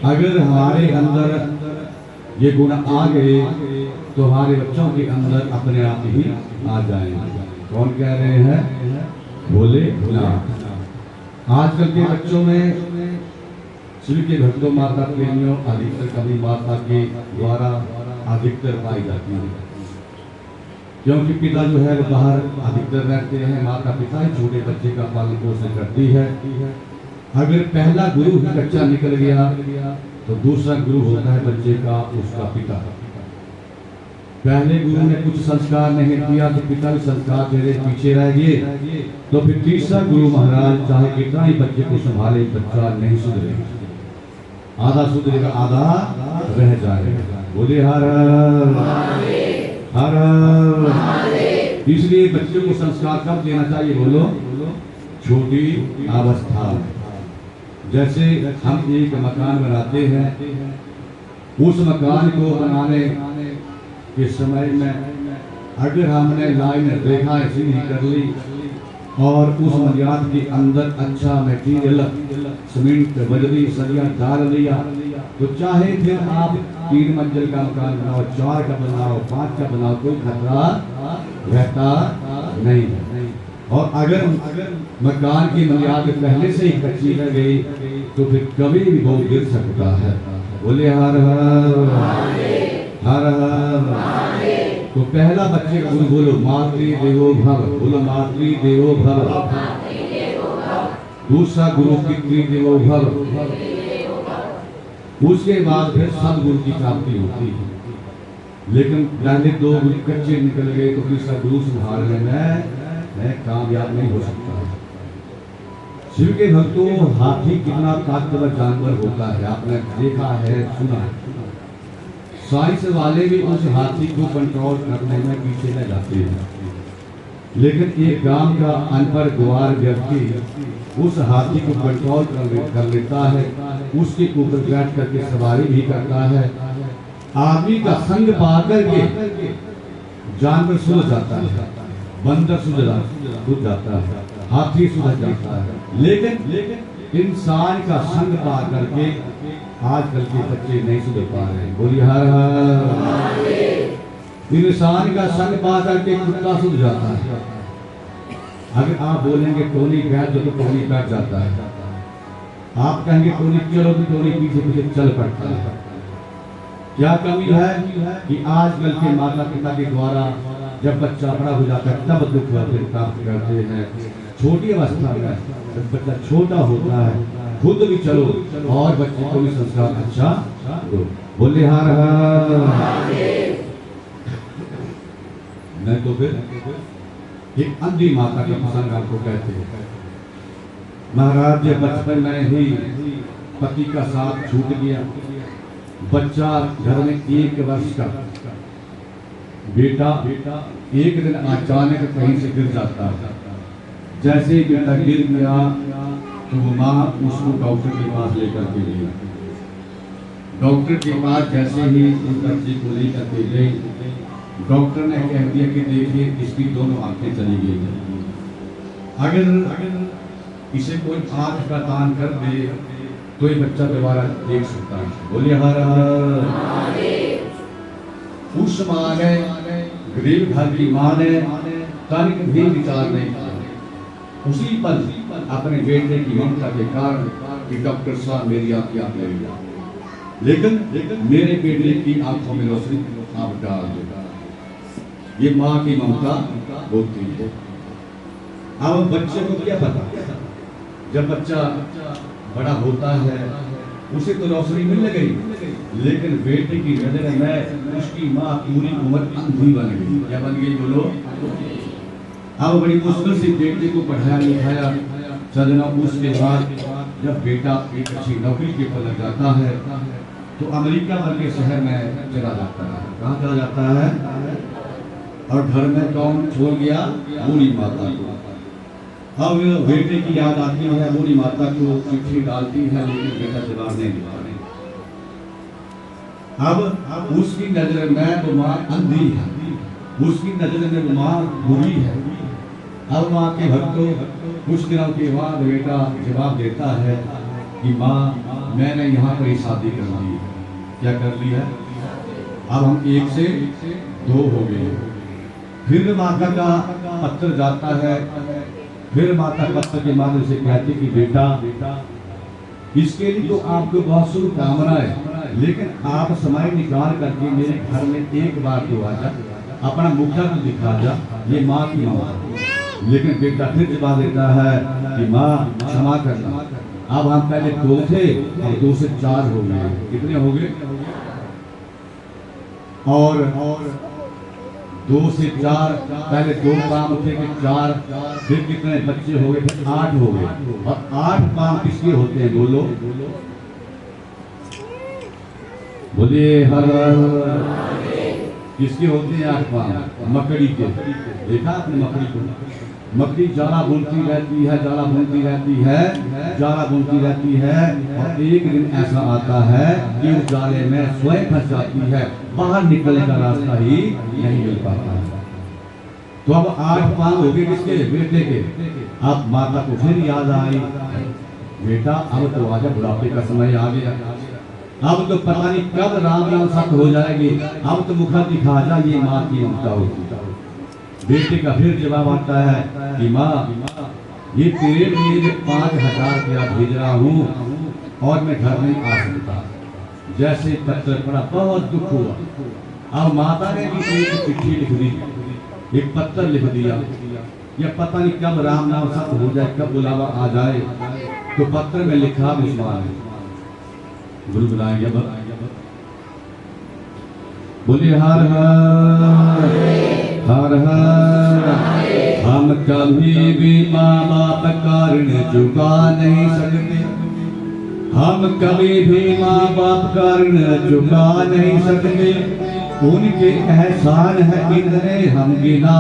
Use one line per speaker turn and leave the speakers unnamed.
अगर हमारे अंदर ये गुण आ गए तो हमारे बच्चों के अंदर अपने आप ही आ जाएंगे। कौन कह रहे हैं? बोले ना। आजकल के बच्चों में शिव के भक्तों, माता प्रेमियों अधिकतर कमी माता के द्वारा अधिकतर पाई जाती है, क्योंकि पिता जो है वो बाहर अधिकतर रहते हैं। माता पिता ही छोटे बच्चे का पालन पोषण करती है। अगर पहला गुरु ही कच्चा निकल गया तो दूसरा गुरु होता है बच्चे का उसका पिता। पहले गुरु ने कुछ संस्कार नहीं किया तो पिता भी संस्कार दे रहे पीछे रह गए, तो फिर तीसरा गुरु महाराज चाहे कितना ही बच्चे को संभाले, बच्चा नहीं सुधरेगा। आधा सुधरेगा, आधा रह जाएगा। बोले हर हर। इसलिए बच्चे को संस्कार कब देना चाहिए? बोलो, छोटी अवस्था। जैसे हम एक मकान बनाते हैं, उस मकान को बनाने के समय में अगर हमने लाइन रेखा सीधी कर ली और उस बुनियाद के अंदर अच्छा मटेरियल सीमेंट बजरी सरिया डाल दिया, तो चाहे फिर आप 3 मंजिल का मकान बनाओ, 4 का बनाओ, 5 का बनाओ, कोई खतरा रहता नहीं है। और अगर मकान की बुनियाद पहले से ही कच्ची रह गई तो फिर कभी भी वो गिर सकता है। बोले हर हर हर। तो पहला बच्चे का गुरु बोलो मातृ देवो भव। बोलो मातृ देवो भव। दूसरा गुरु पितृ देवो भव। उसके बाद फिर सदगुरु की प्राप्ति होती है। लेकिन पहले 2 गुरु कच्चे निकल गए तो तीसरा गुरु संभालने में कामयाब नहीं हो सकता। शिव के भक्तों, हाथी कितना ताकतवर जानवर होता है, आपने देखा है, सुना है। साइंस वाले भी उस हाथी को कंट्रोल करने में पीछे न जाते हैं, लेकिन एक गांव का अनपढ़ गुआर व्यक्ति उस हाथी को कंट्रोल कर लेता है, उसके ऊपर बैठ करके सवारी भी करता है। आदमी का संग पा करके जानवर सुधर जाता है, बंदर सुधर जाता है, हाथी सुधर जाता है। लेकिन इंसान का संग पा करके आजकल के बच्चे नहीं सुधर पा रहे। बोलिए हर हर। इंसान का संग पा करके कुत्ता सुधर जाता है। अगर आप बोलेंगे टोनी बैठ जाओ तो टोनी बैठ जाता है, आप कहेंगे टोनी चलो तो टोनी पीछे पीछे चल पड़ता है। क्या कमी है कि आजकल के माता पिता के द्वारा जब बच्चा बड़ा हो जाता है तब दुख प्राप्त करते हैं। छोटी अवस्था में जब बच्चा छोटा होता है खुद भी चलो और बच्चे को भी संस्कार अच्छा दो। बोले हर हर। नहीं तो फिर एक अंधी माता का प्रसंग आपको कहते हैं। महाराज जब बचपन में ही पति का साथ छूट गया, बच्चा घर में 1 वर्ष का बेटा एक दिन अचानक कहीं से गिर जाता है। जैसे ही बेटा गिर गया तो वो माँ उसको डॉक्टर के पास लेकर के गई। डॉक्टर के पास जैसे ही उस बच्चे को लेकर के गई, डॉक्टर ने कह दिया कि देखिए इसकी दोनों आंखें चली गई, अगर इसे कोई आंख का दान कर दे तो ये बच्चा दोबारा देख सकता है। बोलिए हर हर। उस माँ ने, गरीब घर की माँ ने तनिक भी विचार नहीं किया। उसी पल अपने बेटे की ममता के कारण कि डॉक्टर साहब मेरी आंखें आप ले लिया, लेकिन मेरे बेटे की आंखों में रोशनी आप डाल देगा। ये माँ की ममता होती है। अब बच्चे को क्या पता, जब बच्चा बड़ा होता है उसे तो रोशनी मिल गई, लेकिन बेटे की नजर में उसकी माँ पूरी उम्र अंधी बन गई। क्या बन गई? बोलो। अब बड़ी मुश्किल से बेटे को पढ़ाया लिखाया चलना। उसके बाद जब बेटा एक अच्छी नौकरी के पर लग जाता है तो अमेरिका भर के शहर में चला जाता है। कहाँ चला जाता है? और घर में कौन छोड़ गया? बूढ़ी माता को। अब बेटे की याद आती है, बूढ़ी माता को चिट्ठी डालती है, लेकिन बेटा जवाब नहीं देता। अब उसकी नजर में वो माँ अंधी है, उसकी नजर में वो माँ बुरी है। अब माँ के भक्तों कुछ दिनों के बाद बेटा जवाब देता है कि माँ मैंने यहाँ पर ही शादी कर ली। क्या कर ली है? अब हम 1 से 2 हो गए। फिर माता का पत्र जाता है, फिर माता पत्र के माध्यम से कहती कि बेटा इसके लिए तो आपको बहुत शुभकामनाएं, लेकिन आप समय निकाल करके मेरे घर में एक बार तो आ जा, अपना मुखड़ा तो दिखा जा, ये माँ की माँ। लेकिन बेटा फिर जवाब देता है कि माँ क्षमा करना, अब हम पहले 2 थे और 2 से 4 हो गए। कितने हो गए? और 2 से 4, पहले 2 काम थे कि 4, फिर कितने बच्चे हो गए? फिर 8 हो गए। और 8 काम किसके होते हैं? बोलो बोलिए हर किसके होते हैं 8 काम? मकड़ी के। देखा आपने मकड़ी को? मकड़ी जाला बुनती रहती है, जाला बुनती रहती है, जाला बुनती रहती है, और एक दिन ऐसा आता है कि उस जाले में स्वयं फंस जाती है, बाहर निकलने का रास्ता ही नहीं मिल पाता है। तो अब 8 पांव हो गए किसके? बेटे के। अब माता को फिर याद आई, बेटा अब तो आजा, बुढ़ापे का समय आ गया, अब तो पता नहीं कब राम नाम सत्य हो जाएगी, अब तो मुखा दिखा जा, ये माँ की ममता होती। बेटे का फिर जवाब आता है कि माँ ये तेरे लिए जो 5,000 रुपया भेज रहा हूँ और मैं घर नहीं आ सकता। जैसे पत्र पड़ा बहुत दुख हुआ। अब माता ने भी एक चिट्ठी लिख दी, एक पत्र लिख दिया, या पता नहीं कब राम नाम सत्य हो जाए, कब बुलावा आ जाए। तो पत्र में लिखा मुसलमान गुरु बुलाएंगे, बोले हर हर हर। हम कभी भी माँ बाप कारण चुका नहीं सकते, हम कभी भी माँ बाप कारण चुका नहीं सकते, उनके एहसान है इतने हम गिना